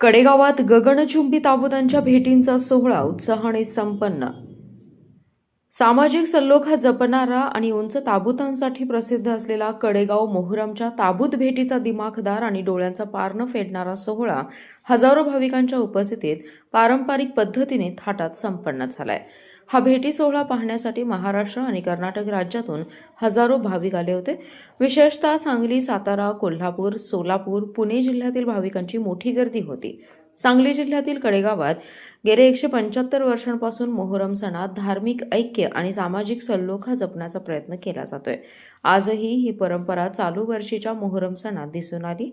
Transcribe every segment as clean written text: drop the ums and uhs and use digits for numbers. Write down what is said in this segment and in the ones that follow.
कडेगावात गगनचुंबी ताबुतांच्या भेटींचा सोहळा उत्साहाने संपन्न। सामाजिक सलोखा जपणारा आणि उंच ताबुतांसाठी प्रसिद्ध असलेला कडेगाव मोहरमच्या ताबूत भेटीचा दिमाखदार आणि डोळ्यांचा पार न फेडणारा सोहळा हजारो भाविकांच्या उपस्थितीत पारंपरिक पद्धतीने थाटात संपन्न झालाय। हा भेटी सोहळा पाहण्यासाठी महाराष्ट्र आणि कर्नाटक राज्यातून हजारो भाविक आले होते। विशेषतः सांगली, सातारा, कोल्हापूर, सोलापूर, पुणे जिल्ह्यातील भाविकांची मोठी गर्दी होती। सांगली जिल्ह्यातील कडेगावात गेले 175 वर्षांपासून मोहरम सणात धार्मिक ऐक्य आणि सामाजिक सलोखा जपण्याचा प्रयत्न केला जातोय। आजही ही परंपरा चालू वर्षीच्या मोहरम सणात दिसून आली।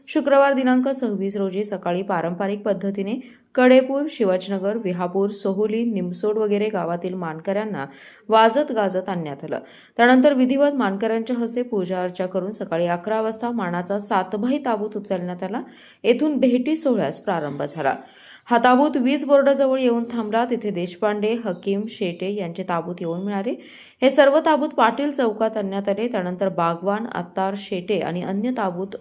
शुक्रवार दिनांक 26 रोजी सकाळी पारंपरिक पद्धतीने कडेपूर, शिवाजीनगर, विहापूर, सोहोली, निमसोड वगैरे गावातील मानकऱ्यांना वाजत गाजत आणण्यात आलं। त्यानंतर विधिवत मानकऱ्यांच्या हस्ते पूजा अर्चा करून सकाळी 11 वाजता मानाचा सातभाई ताबूत उचलण्यात आला। येथून भेटी सोहळ्यास प्रारंभ झाला। हा ताबूत वीज बोर्डाजवळ येऊन थांबला। तिथे देशपांडे, हकीम, शेटे यांचे ताबूत येऊन मिळाले। हे सर्व ताबूत पाटील चौकात आणण्यात आले। त्यानंतर बागवान, आत्तार, शेटे आणि अन्य ताबूत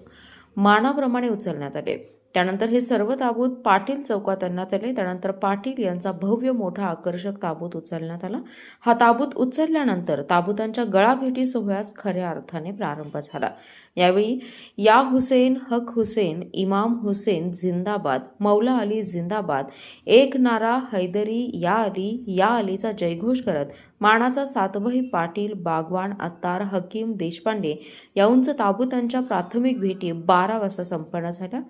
मानाप्रमाणे उचलण्यात आले। त्यानंतर हे सर्व ताबूत पाटील चौकात आणण्यात आले। त्यानंतर पाटील यांचा भव्य मोठा आकर्षक ताबूत उचलण्यात आला। हा ताबूत उचलल्यानंतर ताबूतांच्या गळाभेटी सोहळ्यास खऱ्या अर्थाने प्रारंभ झाला। यावेळी या हुसेन, हक हुसेन, इमाम हुसेन जिंदाबाद, मौला अली जिंदाबाद, एक नारा हैदरी या अलीचा जयघोष करत मानाचा सातभाई पाटील, बागवान, आत्तार, हकीम, देशपांडे या उंच ताबूतांच्या प्राथमिक भेटी 12 वाजता संपन्न झाल्या।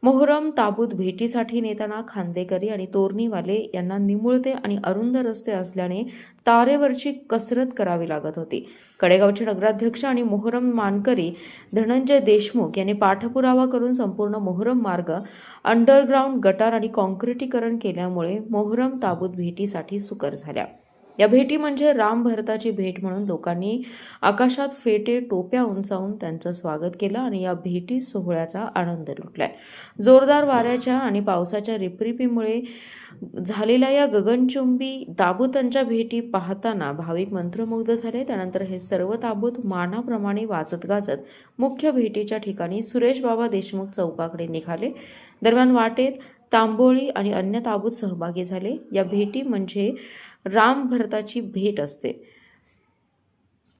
मोहरम ताबूत भेटीसाठी नेताना खांदेकरी आणि तोरणीवाले यांना निमुळते आणि अरुंद रस्ते असल्याने तारेवरची कसरत करावी लागत होती। कडेगावचे नगराध्यक्ष आणि मोहरम मानकरी धनंजय देशमुख यांनी पाठपुरावा करून संपूर्ण मोहरम मार्ग अंडरग्राऊंड, गटार आणि कॉन्क्रिटीकरण केल्यामुळे मोहरम ताबूत भेटीसाठी सुकर झाल्या। या भेटी म्हणजे राम भरताची भेट म्हणून लोकांनी आकाशात फेटे टोप्या उंचावून त्यांचं स्वागत केलं आणि या भेटी सोहळ्याचा आनंद लुटलाय। जोरदार वाऱ्याच्या आणि पावसाच्या रिपरिपीमुळे झालेल्या या गगनचुंबी ताबूतांच्या भेटी पाहताना भाविक मंत्रमुग्ध झाले। त्यानंतर हे सर्व ताबूत मानाप्रमाणे वाजत गाजत मुख्य भेटीच्या ठिकाणी सुरेश बाबा देशमुख चौकाकडे निघाले। दरम्यान वाटेत तांबोळी आणि अन्य ताबूत सहभागी झाले। या भेटी म्हणजे राम भरताची भेट असते।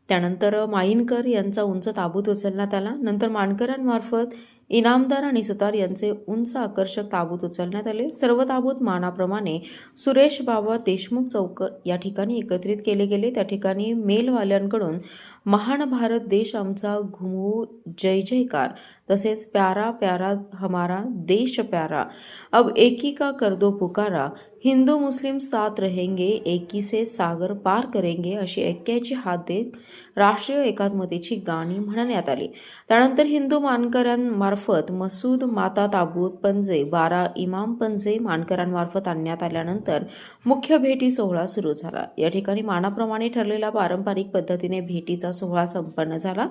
त्यानंतर माईनकर यांचा उंच ताबूत उचलण्यात आला। नंतर मानकऱ्यांमार्फत इनामदार आणि सुतार यांचे उंच आकर्षक ताबूत उचलण्यात आले। सर्व ताबूत मानाप्रमाणे सुरेश बाबा देशमुख चौक या ठिकाणी एकत्रित केले गेले। त्या ठिकाणी मेलवाल्यांकडून महान भारत देश आमचा घुमू जय जयकार, तसेच प्यारा प्यारा हमारा देश प्यारा, अब एकी का कर दो पुकारा, हिंदू मुस्लिम साथ रहेंगे, एकी से सागर पार करेंगे अशी ऐक्याची हात देत राष्ट्रीय एकात्मतेची गाणी म्हणण्यात आली। त्यानंतर हिंदू मानकऱ्यांमार्फत मसूद, माता ताबूत, पंजे, 12 इमाम पंजे मानकऱ्यांमार्फत आणण्यात आल्यानंतर मुख्य भेटी सोहळा सुरू झाला। या ठिकाणी मानाप्रमाणे ठरलेल्या पारंपरिक पद्धतीने भेटीचा सोहळा संपन्न झाला।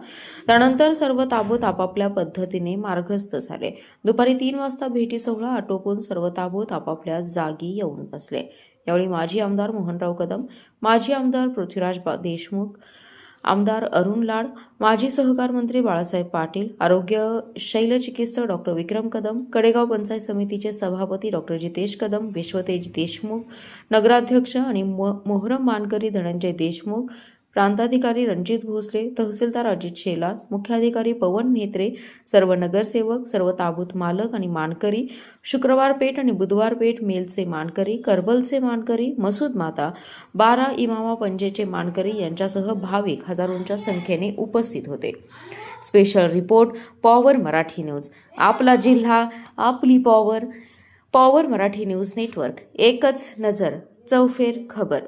त्यानंतर सर्व ताबूत आपापल्या पद्धतीने मार्गस्थ झाले। दुपारी 3 वाजता भेटी सोहळा आटोपून सर्व ताबूत आपापल्या जागी येऊन बसले। यावेळी माजी आमदार मोहनराव कदम, माजी आमदार पृथ्वीराज देशमुख, आमदार अरुण लाड, माजी सहकार मंत्री बाळासाहेब पाटील, आरोग्य शैलचिकित्सक डॉक्टर विक्रम कदम, कडेगाव पंचायत समितीचे सभापती डॉक्टर जितेश कदम, विश्वतेज देशमुख, नगराध्यक्ष आणि मोहरम मानकरी धनंजय देशमुख, प्रांताधिकारी रणजित भोसले, तहसीलदार अजित शेलार, मुख्याधिकारी पवन म्हेत्रे, सर्व नगरसेवक, सर्व ताबूत मालक आणि मानकरी, शुक्रवार पेठ आणि बुधवार पेठ मेलचे मानकरी, करबलचे मानकरी, मसूद माता, 12 इमामा पंजेचे मानकरी यांच्यासह भाविक हजारोंच्या संख्येने उपस्थित होते। Special report, power Marathi news. आपला जिल्हा, आपली power. Power Marathi news network, एकच नजर, चौफेर खबर।